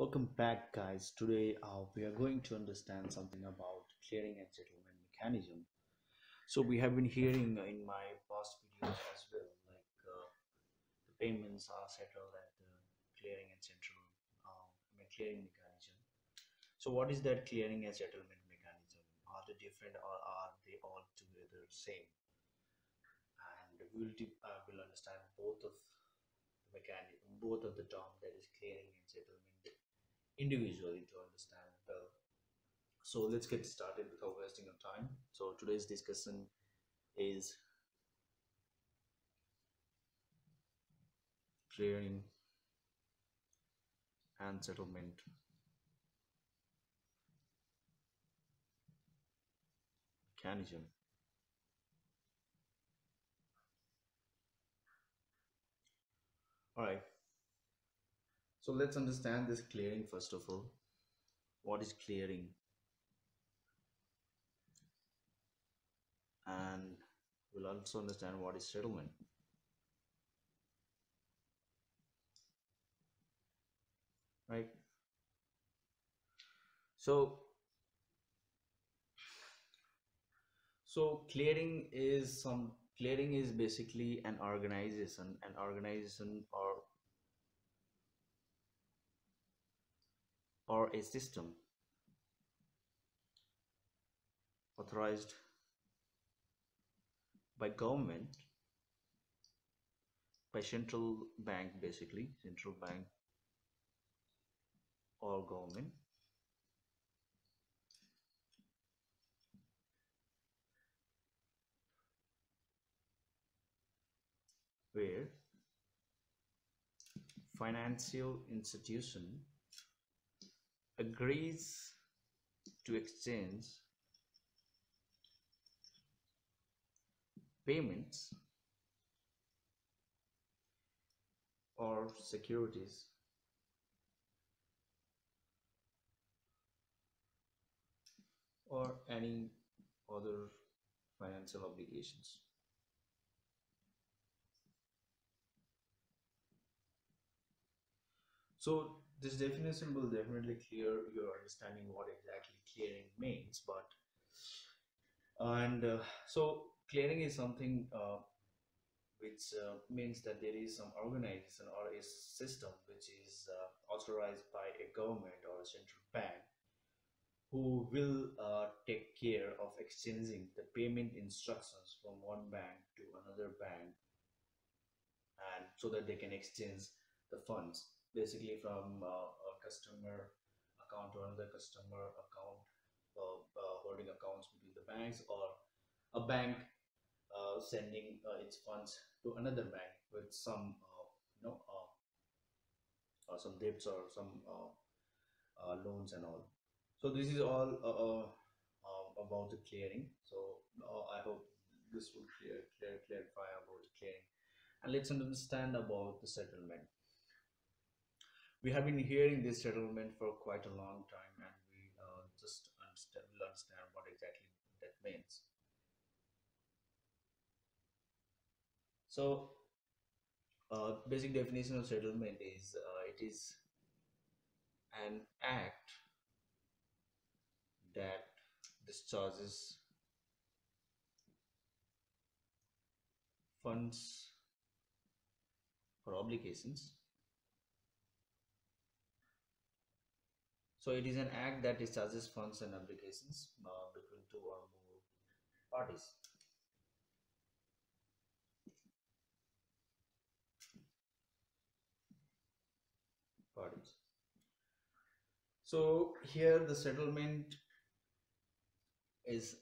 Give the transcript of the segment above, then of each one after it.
Welcome back, guys. Today we are going to understand something about clearing and settlement mechanism. So we have been hearing in my past videos as well, like the payments are settled at the clearing and central clearing mechanism. So what is that clearing and settlement mechanism? Are they different or are they all together same? And we'll understand both of the mechanism, both of the term, that is clearing and settlement, individually to understand well. So let's get started without wasting of time. So today's discussion is clearing and settlement mechanism. All right. So let's understand this clearing first of all. What is clearing? And we'll also understand what is settlement. Right. So clearing is basically an organization or a system authorized by government, by central bank, basically central bank or government, where financial institution agrees to exchange payments or securities or any other financial obligations. So this definition will definitely clear your understanding what exactly clearing means. But and so clearing is something which means that there is some organization or a system which is authorized by a government or a central bank who will take care of exchanging the payment instructions from one bank to another bank, and so that they can exchange the funds basically from a customer account to another customer account, holding accounts between the banks, or a bank sending its funds to another bank with some you know uh, some debts or some loans and all. So this is all about the clearing. So I hope this will clarify about the clearing. And let's understand about the settlement. We have been hearing this settlement for quite a long time, and we will understand what exactly that means. So basic definition of settlement is it is an act that discharges funds or obligations. So it is an act that discharges funds and obligations between two or more parties. Parties. So here the settlement is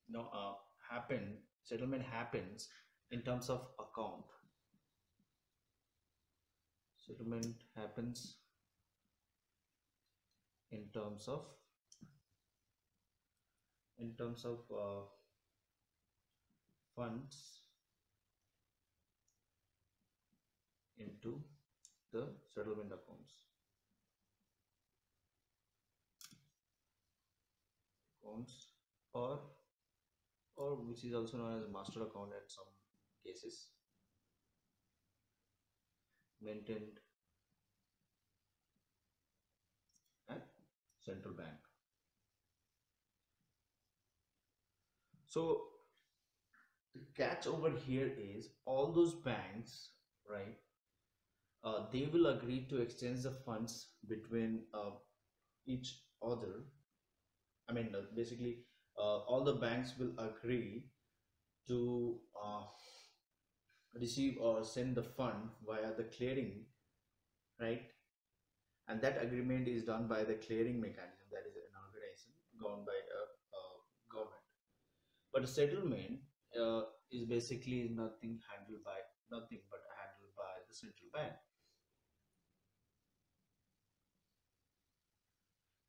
no happen settlement happens in terms of account. Settlement happens in terms of funds into the settlement accounts, or which is also known as master account at some cases, maintained central bank. So the catch over here is all those banks, right? They will agree to exchange the funds between each other. I mean, basically, all the banks will agree to receive or send the fund via the clearing, right? And that agreement is done by the clearing mechanism, that is an organization governed by a government. But a settlement is basically nothing but handled by the central bank.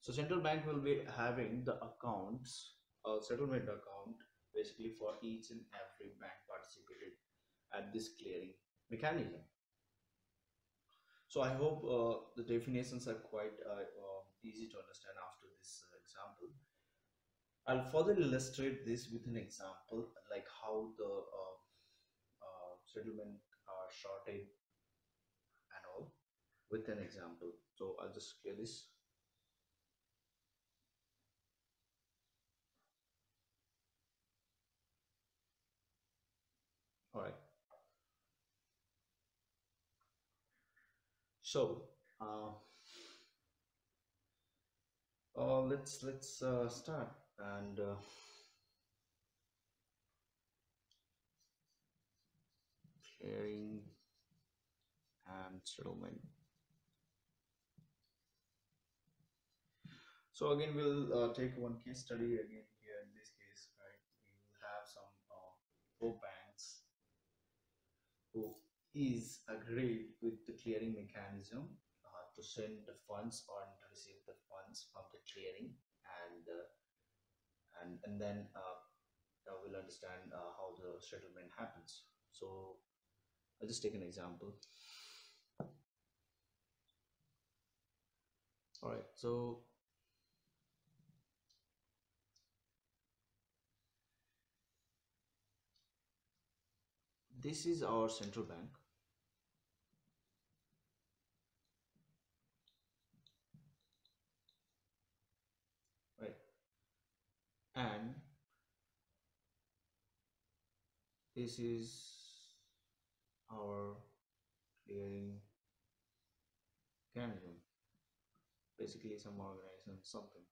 So central bank will be having the accounts, settlement account, basically for each and every bank participated at this clearing mechanism. So I hope the definitions are quite easy to understand after this example. I'll further illustrate this with an example, like how the settlement are shorted and all, with an example. So I'll just clear this. All right. So let's start and clearing and settlement. So again, we'll take one case study again here. In this case, right, we will have some four banks who is agreed with the clearing mechanism to send the funds or to receive the funds from the clearing, and then we'll understand how the settlement happens. So I'll just take an example. All right, so this is our central bank, right? And this is our clearing mechanism, basically some organization, something.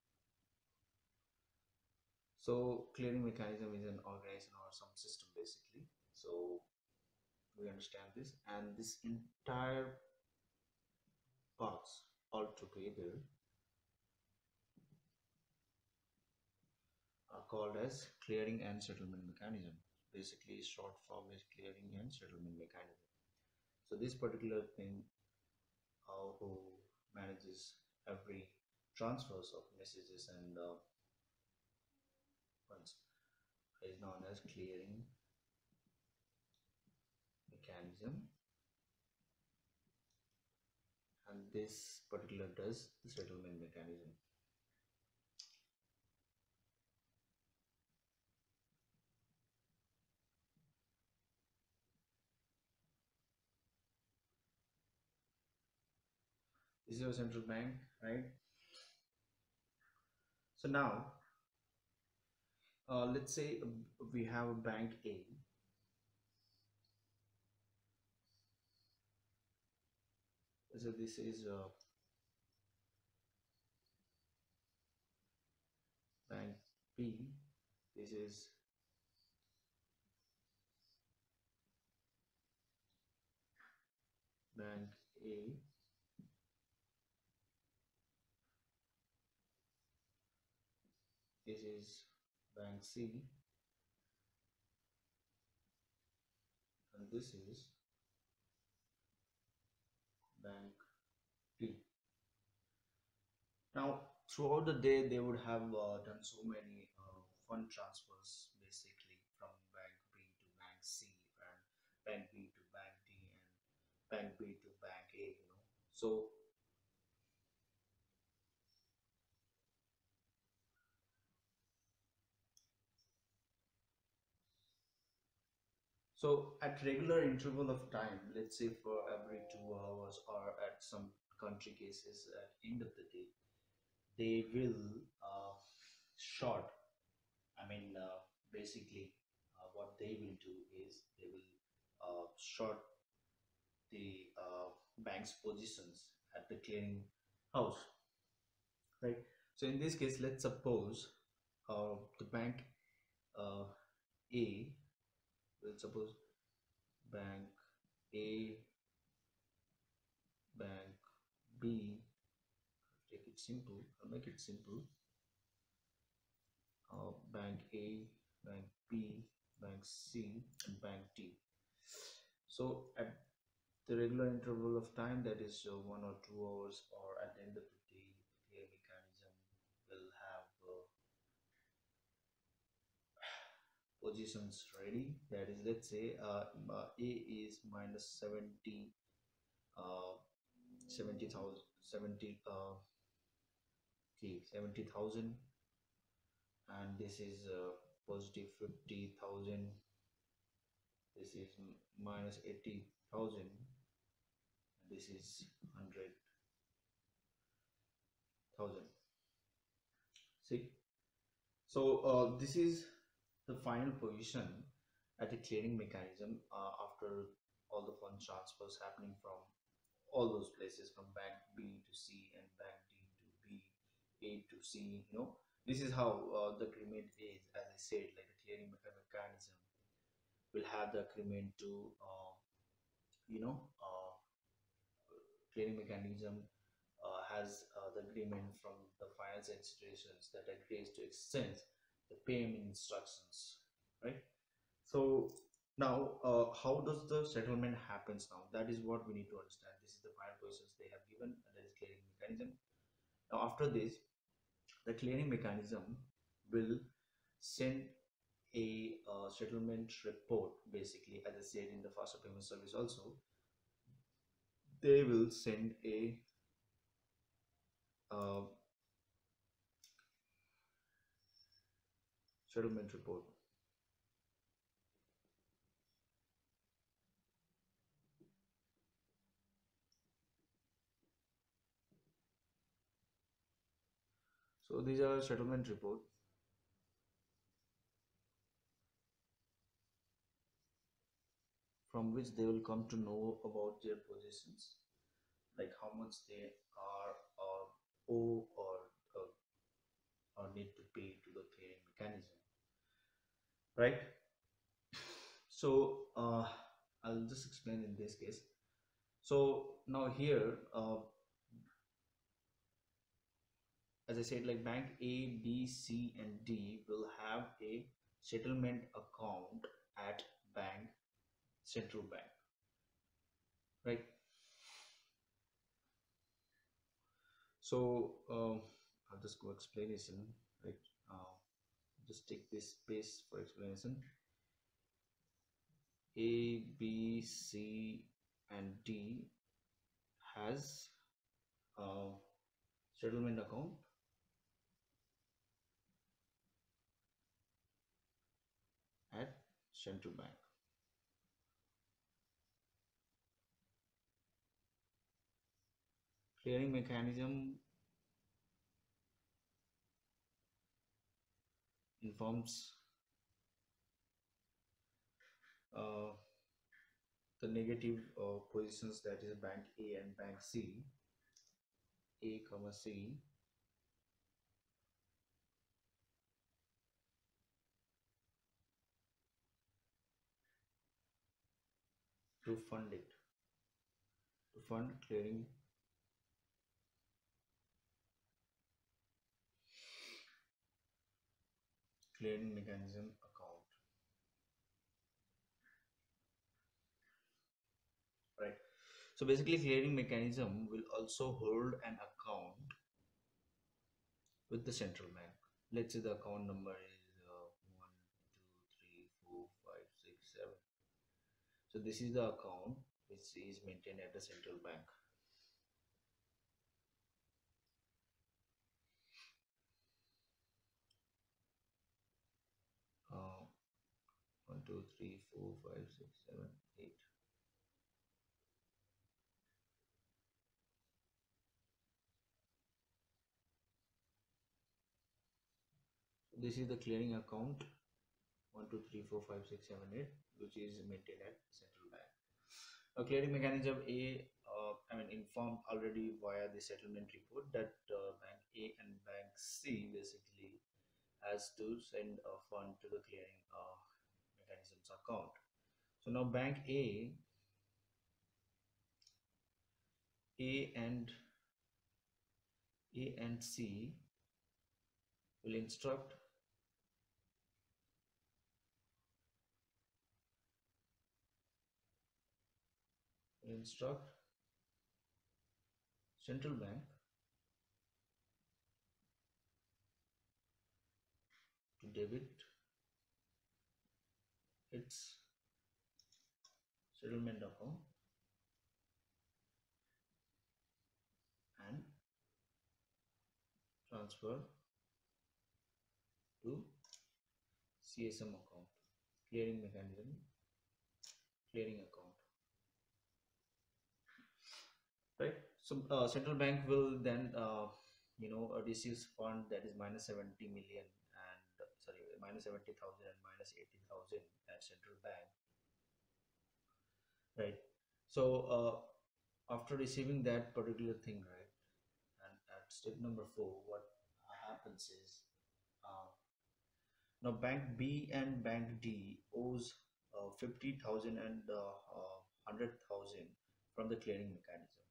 So clearing mechanism is an organization or some system, basically. So we understand this, and this entire parts altogether are called as clearing and settlement mechanism. Basically, short form is clearing and settlement mechanism. So this particular thing, who manages every transfers of messages and funds, is known as clearing mechanism, and this particular does the settlement mechanism. This is your central bank, right? So now let's say we have a bank A. So this is bank B. This is bank A. This is bank C, and this is bank D. Now throughout the day they would have done so many fund transfers, basically from bank B to bank C, and bank B to bank D, and bank B to bank A, so at regular interval of time, let's say for every 2 hours, or at some country cases at end of the day, they will short. I mean, basically, what they will do is they will short the bank's positions at the clearing house, right? So in this case, let's suppose the bank uh, A, let's suppose bank A, bank B, take it simple, I'll make it simple, bank A, bank B, bank C, and bank D. So at the regular interval of time, that is 1 or 2 hours, or at the end of the day, the clear mechanism will have positions ready. That is, let's say A is minus 70, 70,000, 70, okay, 70,000, and this is positive 50,000. This is minus 80,000. This is 100,000. See, so this is the final position at the clearing mechanism after all the fund transfers happening from all those places, from bank B to C and bank D to B, A to C. This is how the agreement is. As I said, like the clearing mechanism will have the agreement to you know clearing mechanism has the agreement from the financial institutions that agrees to extend the payment instructions, right? So now, how does the settlement happens now? That is what we need to understand. This is the final positions they have given, and that is clearing mechanism. Now, after this, the clearing mechanism will send a settlement report. Basically, as I said in the faster payment service, also they will send a uh, settlement report. So these are settlement report from which they will come to know about their positions, like how much they are owe or need to pay to the clearing mechanism, right? So I'll just explain in this case. So now here, as I said, like bank A, B, C, and D will have a settlement account at bank central bank, right? So I'll just go explanation, right? Just take this space for explanation. A, B, C, and D has a settlement account at central bank. Clearing mechanism informs uh, the negative positions, that is bank A and bank C, A comma C, to fund it, to fund clearing mechanism account, right? So basically, clearing mechanism will also hold an account with the central bank. Let's say the account number is 1, 2, 3, 4, 5, 6, 7. So this is the account which is maintained at the central bank. Uh, 1, 2, 3, 4, 5, 6, 7, 8. this is the clearing account 1 2 3 4 5 6 7 8, which is maintained at central bank. A clearing mechanism A, informed already via the settlement report that bank A and bank C basically has to send a fund to the clearing mechanisms account. So now bank A and C will instruct central bank to debit its settlement account and transfer to CSM account, clearing mechanism, clearing account, right? So central bank will then receives fund that is minus 70 million and sorry minus 70,000 and minus 80,000 at central bank, right? So after receiving that particular thing, right, and at step number 4, what happens is now bank B and bank D owes 50,000 and 100,000 from the clearing mechanism,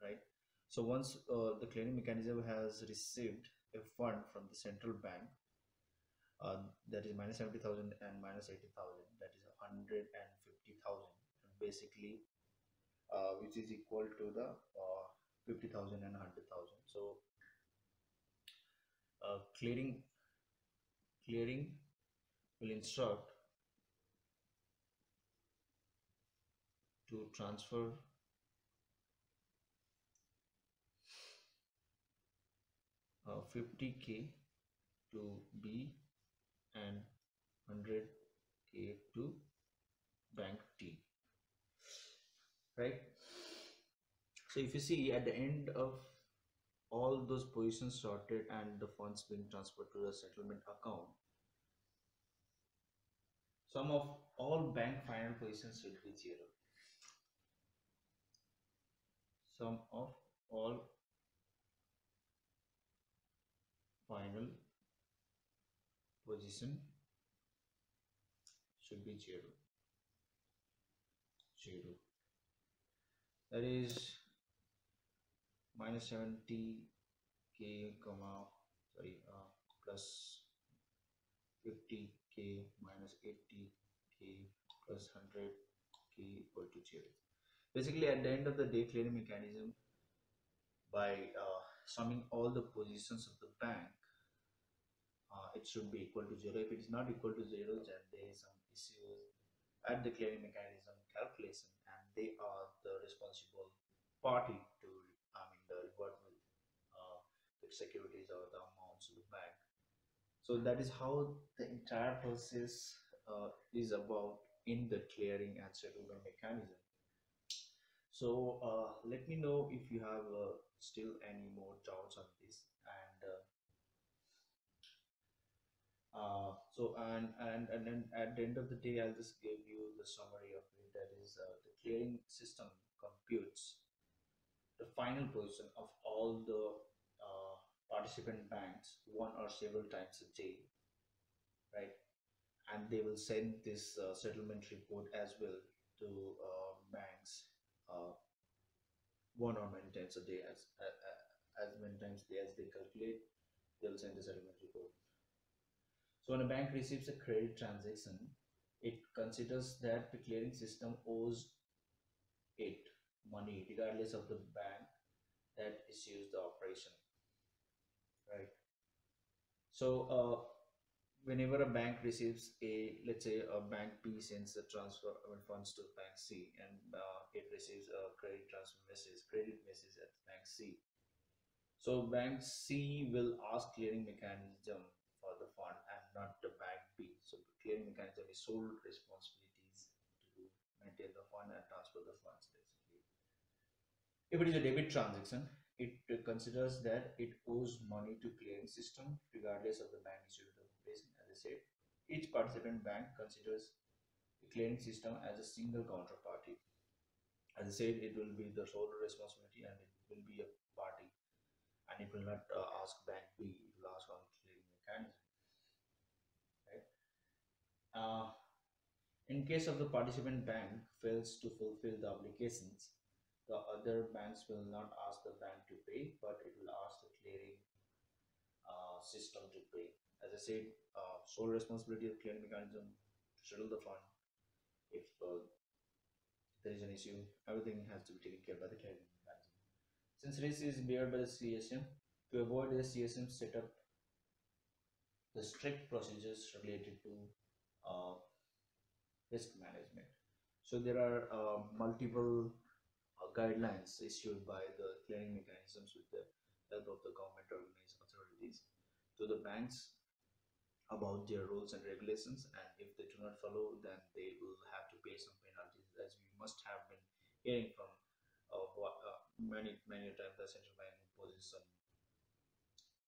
right? So once the clearing mechanism has received a fund from the central bank, that is minus 70,000 and minus 80,000, that is 150,000, basically, which is equal to the 50,000 and 100,000. So clearing will instruct to transfer 50K to B and 100K to bank D, right? So if you see at the end of all those positions sorted and the funds being transferred to the settlement account, sum of all bank final positions will be 0. Sum of all final position should be 0. That is minus 70K plus 50K minus 80K plus 100K equal to 0. Basically, at the end of the day, clearing mechanism, by summing all the positions of the bank, it should be equal to 0. If it is not equal to 0, then there is some issues at the clearing mechanism calculation, and they are the responsible party to the reward with the securities or the amounts to the bank. So that is how the entire process is about in the clearing and settlement mechanism. So let me know if you have still any more doubts on this, and then at the end of the day, I'll just give you the summary of it. That is, the clearing system computes the final position of all the participant banks one or several times a day, right? And they will send this settlement report as well to banks one or many times a day, as many times as they calculate, they'll send the settlement report. So when a bank receives a credit transaction, it considers that the clearing system owes it money regardless of the bank that issues the operation, right? So whenever a bank receives let's say a bank B sends a transfer funds to bank C, and it receives a credit message at bank C. So bank C will ask clearing mechanism for the fund and not the bank B. So the clearing mechanism is sole responsibilities to maintain the fund and transfer the funds, basically. If it is a debit transaction, it considers that it owes money to clearing system regardless of the bank issue. said, each participant bank considers the clearing system as a single counterparty. As I said, it will be the sole responsibility and it will be a party, and it will not ask bank B, it will ask on clearing mechanism. Right? In case of the participant bank fails to fulfill the obligations, the other banks will not ask the bank to pay, but it will ask the clearing system to pay. As I said, sole responsibility of clearing mechanism to settle the fund. If there is an issue, everything has to be taken care by the clearing mechanism. Since risk is bear by the CSM, to avoid the CSM set up the strict procedures related to uh, risk management. So there are multiple guidelines issued by the clearing mechanisms with the help of the government organized authorities to the banks about their rules and regulations, and if they do not follow, then they will have to pay some penalties, as we must have been hearing from many times the central bank imposes some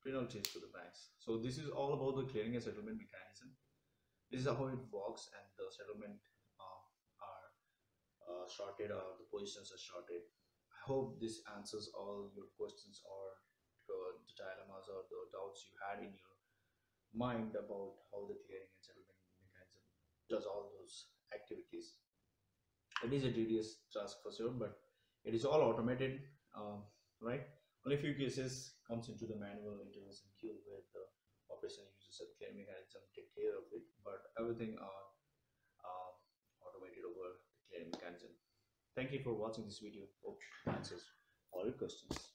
penalties to the banks. So this is all about the clearing and settlement mechanism. This is how it works, and the settlement are sorted, or the positions are sorted. I hope this answers all your questions, or the dilemmas or the doubts you had in your mind about how the clearing and settlement mechanism does all those activities. It is a tedious task for sure, but it is all automated, right? Only few cases comes into the manual intervention queue where the operation uses a clearing mechanism take care of it, but everything are automated over the clearing mechanism. Thank you for watching this video. Hope it answers all your questions.